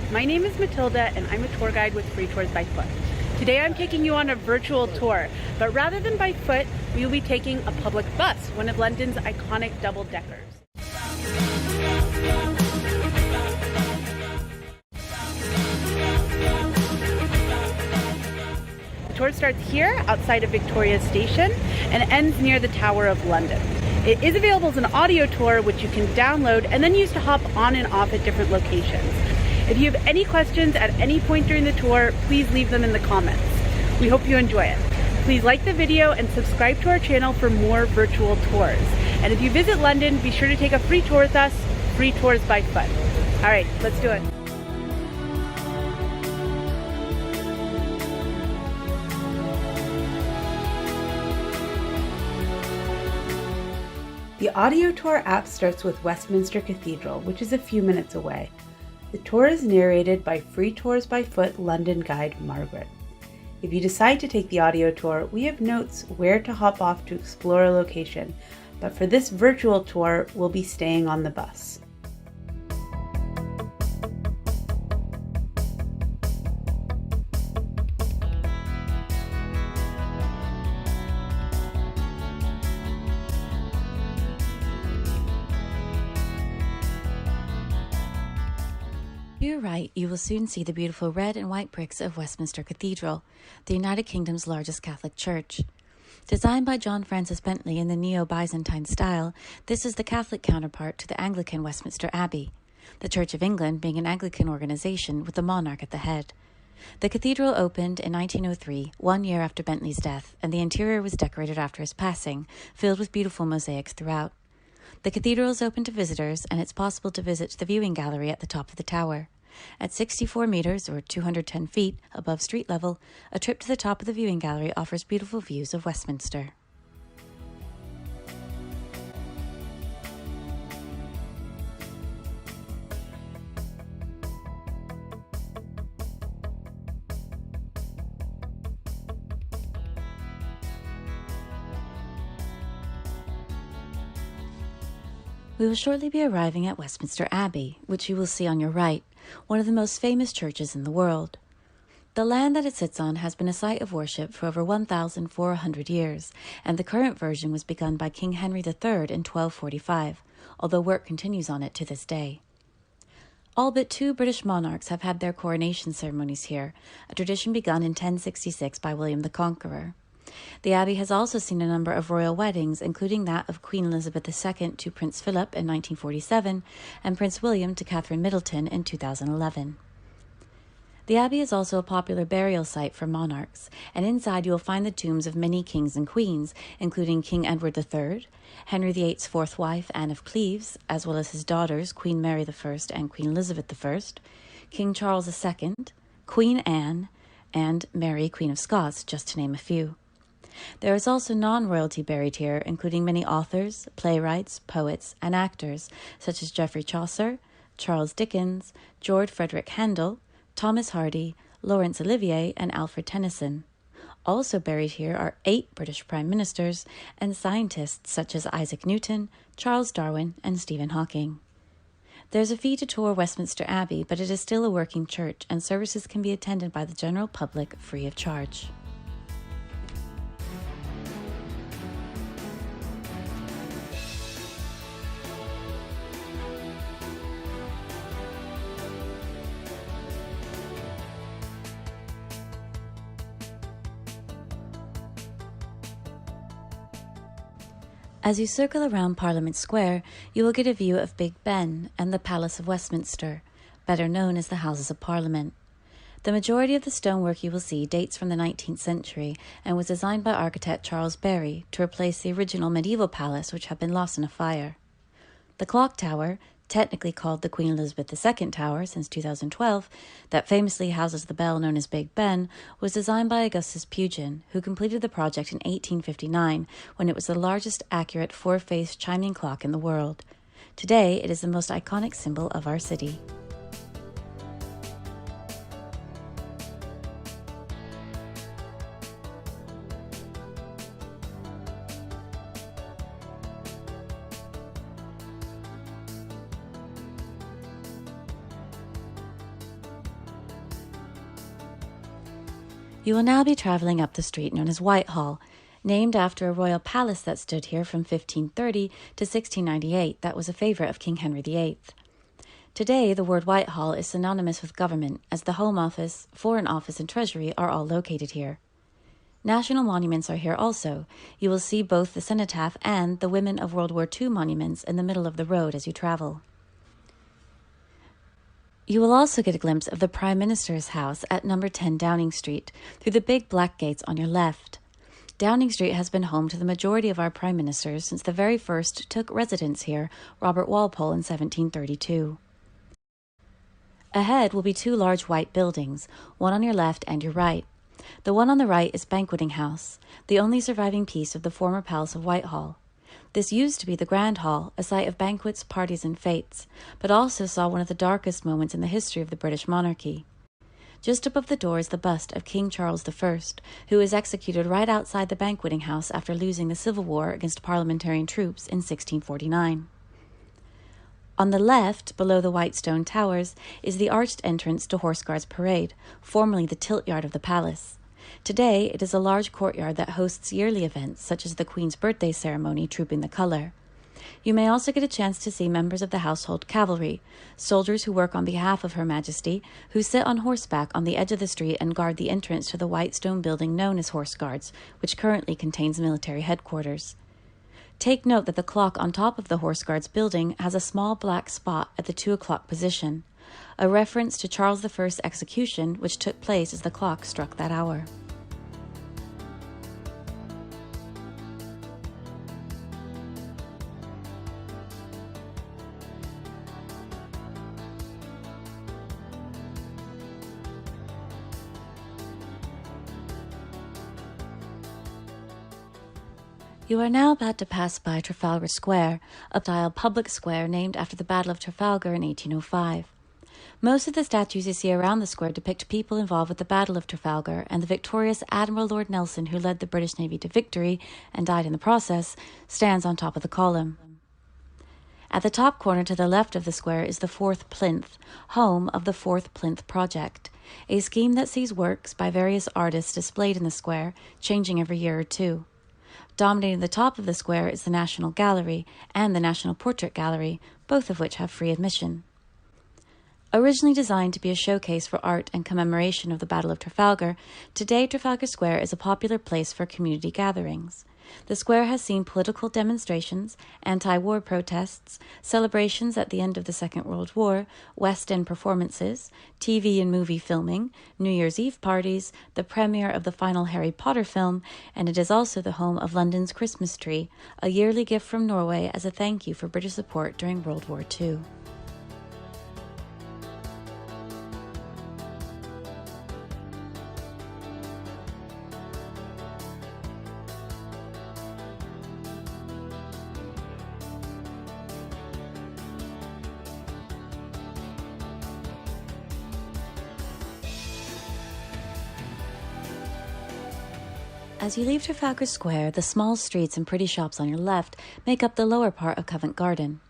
My name is Matilda and I'm a tour guide with Free Tours by Foot. Today I'm taking you on a virtual tour, but rather than by foot, we will be taking a public bus, one of London's iconic double-deckers. The tour starts here outside of Victoria Station and ends near the Tower of London. It is available as an audio tour, which you can download and then use to hop on and off at different locations. If you have any questions at any point during the tour, please leave them in the comments. We hope you enjoy it. Please like the video and subscribe to our channel for more virtual tours. And if you visit London, be sure to take a free tour with us, Free Tours by Foot. All right, let's do it. The audio tour app starts with Westminster Cathedral, which is a few minutes away. The tour is narrated by Free Tours by Foot London guide Margaret. If you decide to take the audio tour, we have notes where to hop off to explore a location, but for this virtual tour, we'll be staying on the bus. To your right, you will soon see the beautiful red and white bricks of Westminster Cathedral, the United Kingdom's largest Catholic church. Designed by John Francis Bentley in the Neo-Byzantine style, this is the Catholic counterpart to the Anglican Westminster Abbey, the Church of England being an Anglican organization with the monarch at the head. The cathedral opened in 1903, 1 year after Bentley's death, and the interior was decorated after his passing, filled with beautiful mosaics throughout. The cathedral is open to visitors, and it's possible to visit the viewing gallery at the top of the tower. At 64 meters, or 210 feet, above street level, a trip to the top of the viewing gallery offers beautiful views of Westminster. We will shortly be arriving at Westminster Abbey, which you will see on your right, one of the most famous churches in the world. The land that it sits on has been a site of worship for over 1,400 years, and the current version was begun by King Henry III in 1245, although work continues on it to this day. All but 2 British monarchs have had their coronation ceremonies here, a tradition begun in 1066 by William the Conqueror. The Abbey has also seen a number of royal weddings, including that of Queen Elizabeth II to Prince Philip in 1947 and Prince William to Catherine Middleton in 2011. The Abbey is also a popular burial site for monarchs, and inside you will find the tombs of many kings and queens, including King Edward III, Henry VIII's fourth wife, Anne of Cleves, as well as his daughters, Queen Mary I and Queen Elizabeth I, King Charles II, Queen Anne, and Mary, Queen of Scots, just to name a few. There is also non-royalty buried here, including many authors, playwrights, poets, and actors, such as Geoffrey Chaucer, Charles Dickens, George Frederick Handel, Thomas Hardy, Laurence Olivier, and Alfred Tennyson. Also buried here are 8 British prime ministers and scientists such as Isaac Newton, Charles Darwin, and Stephen Hawking. There's a fee to tour Westminster Abbey, but it is still a working church, and services can be attended by the general public free of charge. As you circle around Parliament Square, you will get a view of Big Ben and the Palace of Westminster, better known as the Houses of Parliament. The majority of the stonework you will see dates from the 19th century and was designed by architect Charles Barry to replace the original medieval palace which had been lost in a fire. The clock tower, technically called the Queen Elizabeth II Tower since 2012, that famously houses the bell known as Big Ben, was designed by Augustus Pugin, who completed the project in 1859 when it was the largest accurate 4-phase chiming clock in the world. Today, it is the most iconic symbol of our city. You will now be traveling up the street known as Whitehall, named after a royal palace that stood here from 1530 to 1698 that was a favorite of King Henry VIII. Today, the word Whitehall is synonymous with government, as the Home Office, Foreign Office, and Treasury are all located here. National monuments are here also. You will see both the cenotaph and the Women of World War II monuments in the middle of the road as you travel. You will also get a glimpse of the Prime Minister's house at number 10 Downing Street through the big black gates on your left. Downing Street has been home to the majority of our prime ministers since the very first took residence here, Robert Walpole, in 1732. Ahead will be two large white buildings, one on your left and your right. The one on the right is Banqueting House, the only surviving piece of the former Palace of Whitehall. This used to be the Grand Hall, a site of banquets, parties, and fetes, but also saw one of the darkest moments in the history of the British monarchy. Just above the door is the bust of King Charles I, who was executed right outside the Banqueting House after losing the Civil War against parliamentarian troops in 1649. On the left, below the white stone towers, is the arched entrance to Horse Guards Parade, formerly the tilt yard of the palace. Today, it is a large courtyard that hosts yearly events such as the Queen's birthday ceremony, Trooping the Colour. You may also get a chance to see members of the household cavalry, soldiers who work on behalf of Her Majesty, who sit on horseback on the edge of the street and guard the entrance to the white stone building known as Horse Guards, which currently contains military headquarters. Take note that the clock on top of the Horse Guards building has a small black spot at the 2 o'clock position, a reference to Charles I's execution, which took place as the clock struck that hour. You are now about to pass by Trafalgar Square, a style public square named after the Battle of Trafalgar in 1805. Most of the statues you see around the square depict people involved with the Battle of Trafalgar, and the victorious Admiral Lord Nelson, who led the British Navy to victory and died in the process, stands on top of the column. At the top corner to the left of the square is the Fourth Plinth, home of the Fourth Plinth Project, a scheme that sees works by various artists displayed in the square, changing every year or two. Dominating the top of the square is the National Gallery and the National Portrait Gallery, both of which have free admission. Originally designed to be a showcase for art and commemoration of the Battle of Trafalgar, today Trafalgar Square is a popular place for community gatherings. The square has seen political demonstrations, anti-war protests, celebrations at the end of the Second World War, West End performances, TV and movie filming, New Year's Eve parties, the premiere of the final Harry Potter film, and it is also the home of London's Christmas tree, a yearly gift from Norway as a thank you for British support during World War II. As you leave Trafalgar Square, the small streets and pretty shops on your left make up the lower part of Covent Garden.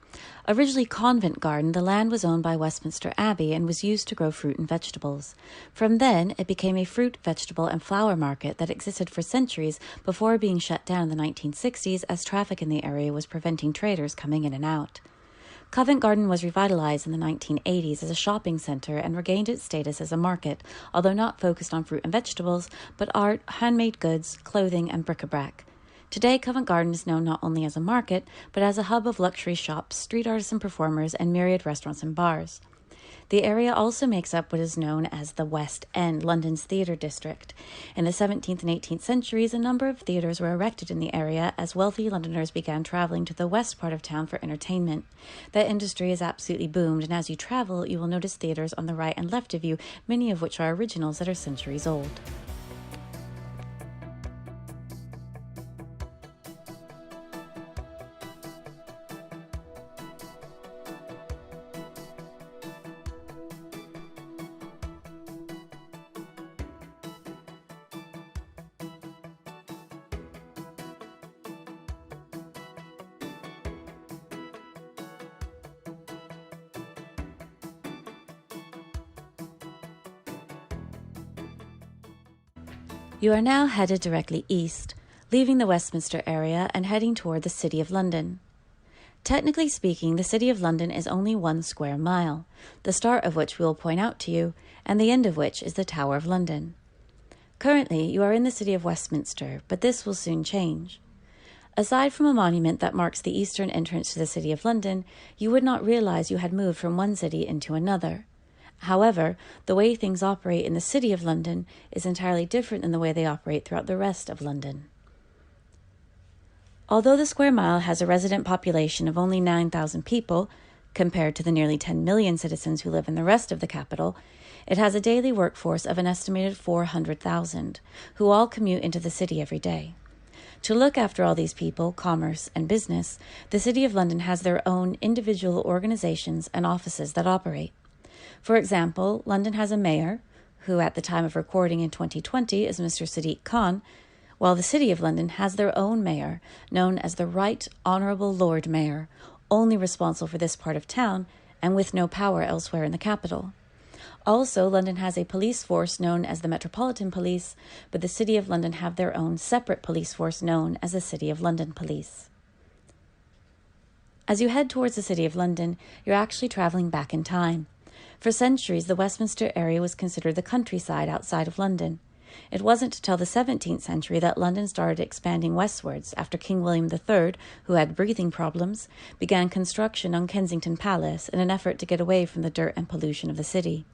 Originally Convent Garden, the land was owned by Westminster Abbey and was used to grow fruit and vegetables. From then, it became a fruit, vegetable, and flower market that existed for centuries before being shut down in the 1960s as traffic in the area was preventing traders coming in and out. Covent Garden was revitalized in the 1980s as a shopping center and regained its status as a market, although not focused on fruit and vegetables, but art, handmade goods, clothing, and bric-a-brac. Today, Covent Garden is known not only as a market, but as a hub of luxury shops, street artisan performers, and myriad restaurants and bars. The area also makes up what is known as the West End, London's theatre district. In the 17th and 18th centuries, a number of theatres were erected in the area as wealthy Londoners began traveling to the west part of town for entertainment. That industry has absolutely boomed, and as you travel, you will notice theatres on the right and left of you, many of which are originals that are centuries old. You are now headed directly east, leaving the Westminster area and heading toward the City of London. Technically speaking, the City of London is only 1 square mile, the start of which we will point out to you, and the end of which is the Tower of London. Currently, you are in the City of Westminster, but this will soon change. Aside from a monument that marks the eastern entrance to the City of London, you would not realize you had moved from one city into another. However, the way things operate in the City of London is entirely different than the way they operate throughout the rest of London. Although the square mile has a resident population of only 9,000 people, compared to the nearly 10 million citizens who live in the rest of the capital, it has a daily workforce of an estimated 400,000, who all commute into the city every day. To look after all these people, commerce, and business, the City of London has their own individual organizations and offices that operate. For example, London has a mayor, who at the time of recording in 2020 is Mr. Sadiq Khan, while the City of London has their own mayor, known as the Right Honourable Lord Mayor, only responsible for this part of town and with no power elsewhere in the capital. Also, London has a police force known as the Metropolitan Police, but the City of London have their own separate police force known as the City of London Police. As you head towards the City of London, you're actually travelling back in time. For centuries, the Westminster area was considered the countryside outside of London. It wasn't until the 17th century that London started expanding westwards after King William III, who had breathing problems, began construction on Kensington Palace in an effort to get away from the dirt and pollution of the city.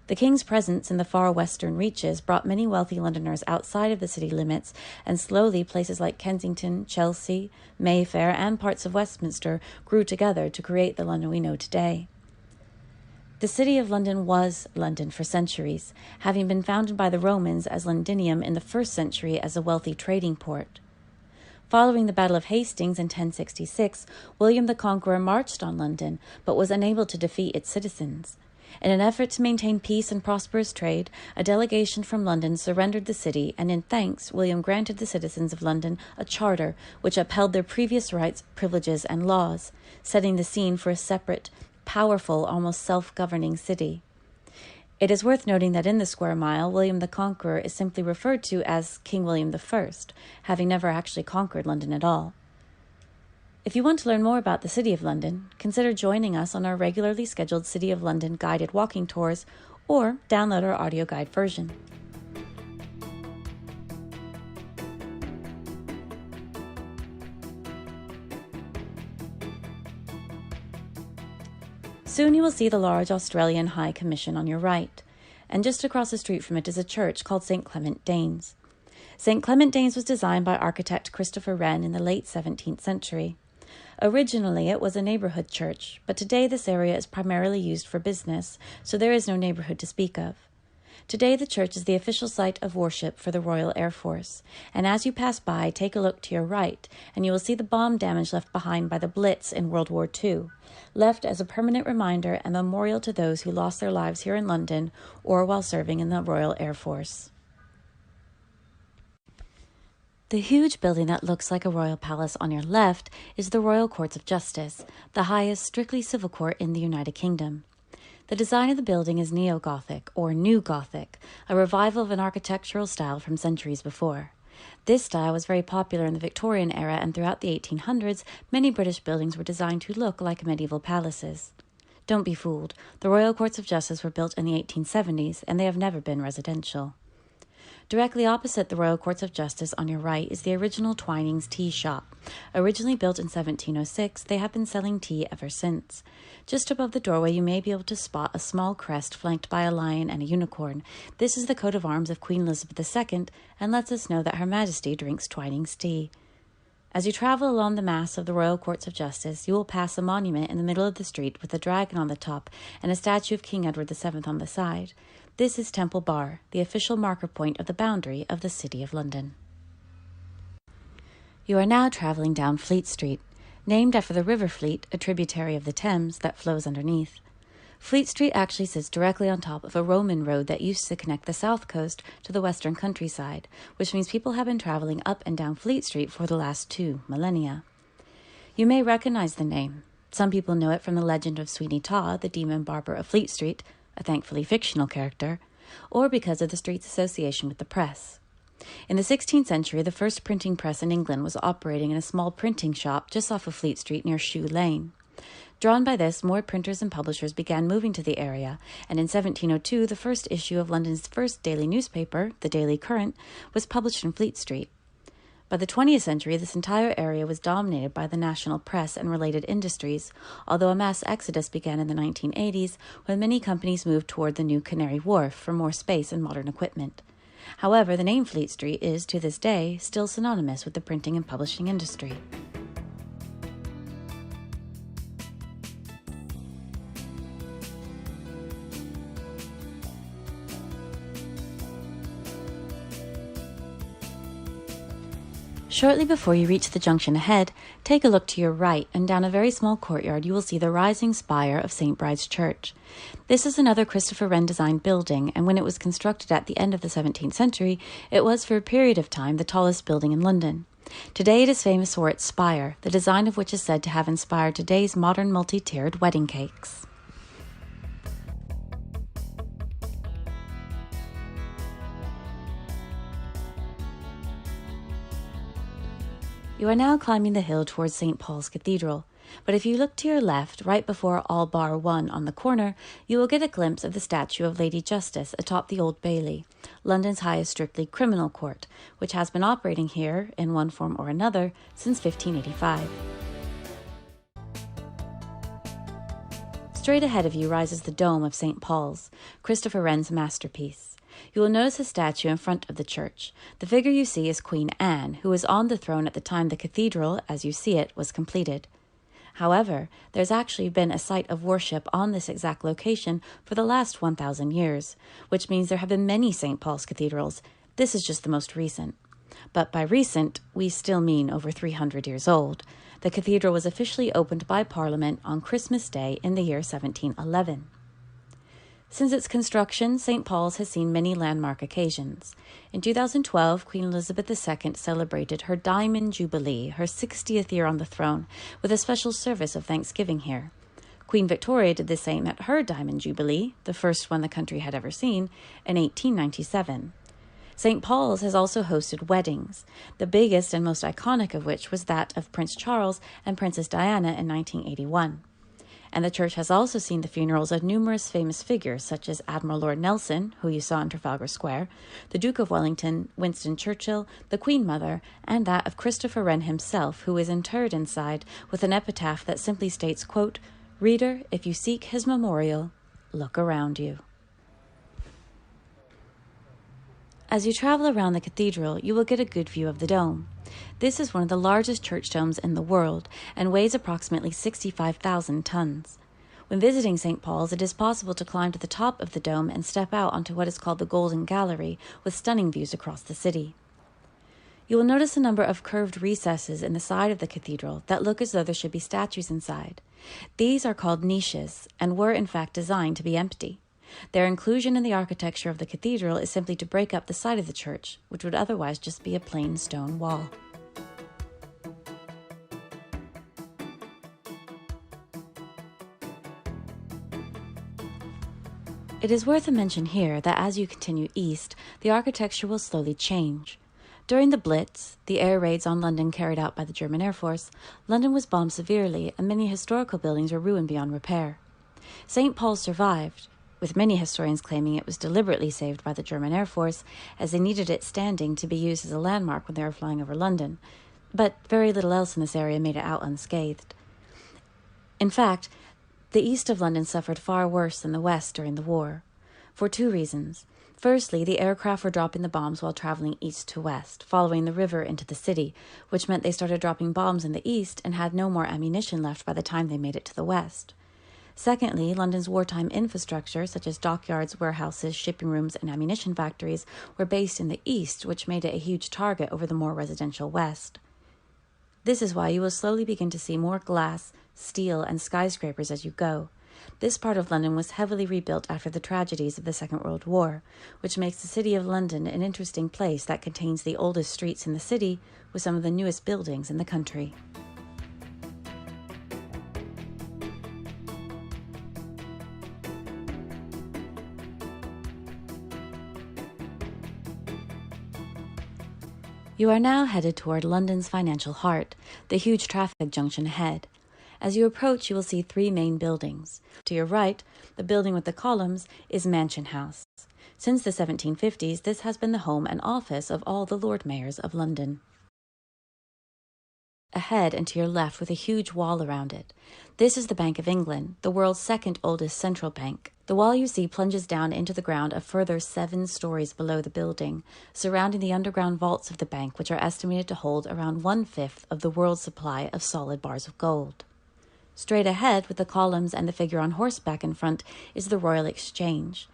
The King's presence in the far western reaches brought many wealthy Londoners outside of the city limits, and slowly places like Kensington, Chelsea, Mayfair, and parts of Westminster grew together to create the London we know today. The City of London was London for centuries, having been founded by the Romans as Londinium in the 1st century as a wealthy trading port. Following the Battle of Hastings in 1066, William the Conqueror marched on London, but was unable to defeat its citizens. In an effort to maintain peace and prosperous trade, a delegation from London surrendered the city, and in thanks, William granted the citizens of London a charter which upheld their previous rights, privileges, and laws, setting the scene for a separate, powerful, almost self-governing city. It is worth noting that in the square mile, William the Conqueror is simply referred to as King William I, having never actually conquered London at all. If you want to learn more about the City of London, consider joining us on our regularly scheduled City of London guided walking tours, or download our audio guide version. Soon you will see the large Australian High Commission on your right, and just across the street from it is a church called St. Clement Danes. St. Clement Danes was designed by architect Christopher Wren in the late 17th century. Originally, it was a neighbourhood church, but today this area is primarily used for business, so there is no neighbourhood to speak of. Today, the church is the official site of worship for the Royal Air Force, and as you pass by, take a look to your right, and you will see the bomb damage left behind by the Blitz in World War II, left as a permanent reminder and memorial to those who lost their lives here in London or while serving in the Royal Air Force. The huge building that looks like a royal palace on your left is the Royal Courts of Justice, the highest strictly civil court in the United Kingdom. The design of the building is neo-Gothic, or New Gothic, a revival of an architectural style from centuries before. This style was very popular in the Victorian era, and throughout the 1800s, many British buildings were designed to look like medieval palaces. Don't be fooled. The Royal Courts of Justice were built in the 1870s, and they have never been residential. Directly opposite the Royal Courts of Justice on your right is the original Twinings Tea Shop. Originally built in 1706, they have been selling tea ever since. Just above the doorway, you may be able to spot a small crest flanked by a lion and a unicorn. This is the coat of arms of Queen Elizabeth II and lets us know that Her Majesty drinks Twinings tea. As you travel along the mass of the Royal Courts of Justice, you will pass a monument in the middle of the street with a dragon on the top and a statue of King Edward VII on the side. This is Temple Bar, the official marker point of the boundary of the City of London. You are now travelling down Fleet Street, named after the River Fleet, a tributary of the Thames that flows underneath. Fleet Street actually sits directly on top of a Roman road that used to connect the south coast to the western countryside, which means people have been travelling up and down Fleet Street for the last 2 millennia. You may recognize the name. Some people know it from the legend of Sweeney Todd, the demon barber of Fleet Street, a thankfully fictional character, or because of the street's association with the press. In the 16th century, the first printing press in England was operating in a small printing shop just off of Fleet Street near Shoe Lane. Drawn by this, more printers and publishers began moving to the area, and in 1702, the first issue of London's first daily newspaper, the Daily Courant, was published in Fleet Street. By the 20th century, this entire area was dominated by the national press and related industries, although a mass exodus began in the 1980s when many companies moved toward the new Canary Wharf for more space and modern equipment. However, the name Fleet Street is, to this day, still synonymous with the printing and publishing industry. Shortly before you reach the junction ahead, take a look to your right, and down a very small courtyard you will see the rising spire of St. Bride's Church. This is another Christopher Wren designed building, and when it was constructed at the end of the 17th century, it was for a period of time the tallest building in London. Today it is famous for its spire, the design of which is said to have inspired today's modern multi-tiered wedding cakes. You are now climbing the hill towards St. Paul's Cathedral, but if you look to your left, right before All Bar 1 on the corner, you will get a glimpse of the statue of Lady Justice atop the Old Bailey, London's highest strictly criminal court, which has been operating here, in one form or another, since 1585. Straight ahead of you rises the dome of St. Paul's, Christopher Wren's masterpiece. You will notice a statue in front of the church. The figure you see is Queen Anne, who was on the throne at the time the cathedral, as you see it, was completed. However, there's actually been a site of worship on this exact location for the last 1,000 years, which means there have been many St. Paul's cathedrals. This is just the most recent. But by recent, we still mean over 300 years old. The cathedral was officially opened by Parliament on Christmas Day in the year 1711. Since its construction, St. Paul's has seen many landmark occasions. In 2012, Queen Elizabeth II celebrated her Diamond Jubilee, her 60th year on the throne, with a special service of Thanksgiving here. Queen Victoria did the same at her Diamond Jubilee, the first one the country had ever seen, in 1897. St. Paul's has also hosted weddings, the biggest and most iconic of which was that of Prince Charles and Princess Diana in 1981. And the church has also seen the funerals of numerous famous figures such as Admiral Lord Nelson, who you saw in Trafalgar Square, the Duke of Wellington, Winston Churchill, the Queen Mother, and that of Christopher Wren himself, who is interred inside with an epitaph that simply states, quote, "Reader, if you seek his memorial, look around you." As you travel around the cathedral, you will get a good view of the dome. This is one of the largest church domes in the world and weighs approximately 65,000 tons. When visiting St. Paul's, it is possible to climb to the top of the dome and step out onto what is called the Golden Gallery, with stunning views across the city. You will notice a number of curved recesses in the side of the cathedral that look as though there should be statues inside. These are called niches and were in fact designed to be empty. Their inclusion in the architecture of the cathedral is simply to break up the side of the church, which would otherwise just be a plain stone wall. It is worth a mention here that as you continue east, the architecture will slowly change. During the Blitz, the air raids on London carried out by the German Air Force, London was bombed severely and many historical buildings were ruined beyond repair. St. Paul's survived, with many historians claiming it was deliberately saved by the German Air Force, as they needed it standing to be used as a landmark when they were flying over London. But very little else in this area made it out unscathed. In fact, the east of London suffered far worse than the west during the war, for two reasons. Firstly, the aircraft were dropping the bombs while traveling east to west, following the river into the city, which meant they started dropping bombs in the east and had no more ammunition left by the time they made it to the west. Secondly, London's wartime infrastructure, such as dockyards, warehouses, shipping rooms, and ammunition factories, were based in the east, which made it a huge target over the more residential west. This is why you will slowly begin to see more glass, steel, and skyscrapers as you go. This part of London was heavily rebuilt after the tragedies of the Second World War, which makes the city of London an interesting place that contains the oldest streets in the city with some of the newest buildings in the country. You are now headed toward London's financial heart, the huge traffic junction ahead. As you approach, you will see three main buildings. To your right, the building with the columns, is Mansion House. Since the 1750s, this has been the home and office of all the Lord Mayors of London. Ahead and to your left, with a huge wall around it, this is the Bank of England, the world's second oldest central bank. The wall you see plunges down into the ground a further 7 stories below the building, surrounding the underground vaults of the bank, which are estimated to hold around 1/5 of the world's supply of solid bars of gold. Straight ahead, with the columns and the figure on horseback in front, is the Royal Exchange.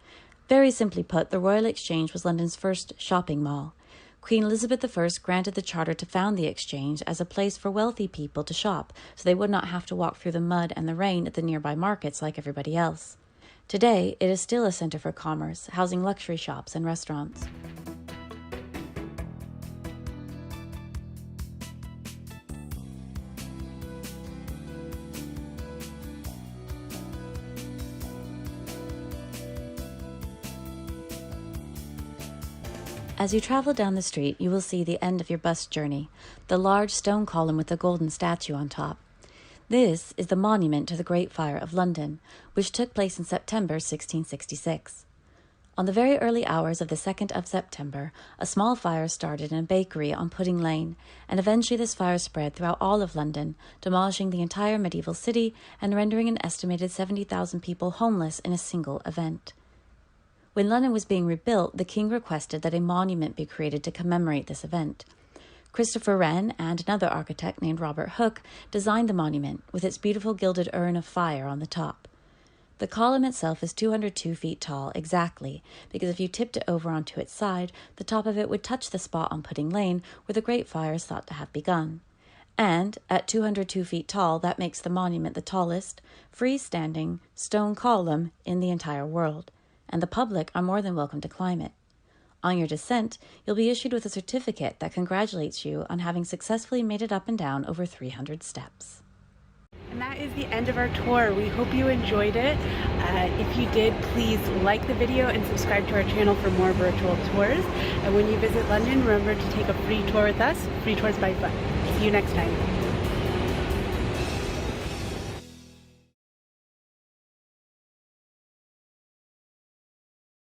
Very simply put, the Royal Exchange was London's first shopping mall. Queen Elizabeth I granted the charter to found the Exchange as a place for wealthy people to shop, so they would not have to walk through the mud and the rain at the nearby markets like everybody else. Today, it is still a centre for commerce, housing luxury shops and restaurants. As you travel down the street, you will see the end of your bus journey, the large stone column with the golden statue on top. This is the monument to the Great Fire of London, which took place in September 1666. On the very early hours of the 2nd of September, a small fire started in a bakery on Pudding Lane, and eventually this fire spread throughout all of London, demolishing the entire medieval city and rendering an estimated 70,000 people homeless in a single event. When London was being rebuilt, the king requested that a monument be created to commemorate this event. Christopher Wren and another architect named Robert Hooke designed the monument, with its beautiful gilded urn of fire on the top. The column itself is 202 feet tall exactly, because if you tipped it over onto its side, the top of it would touch the spot on Pudding Lane where the Great Fire is thought to have begun. And, at 202 feet tall, that makes the monument the tallest, freestanding, stone column in the entire world, and the public are more than welcome to climb it. On your descent, you'll be issued with a certificate that congratulates you on having successfully made it up and down over 300 steps. And that is the end of our tour. We hope you enjoyed it. If you did, please like the video and subscribe to our channel for more virtual tours. And when you visit London, remember to take a free tour with us, free tours by foot. See you next time.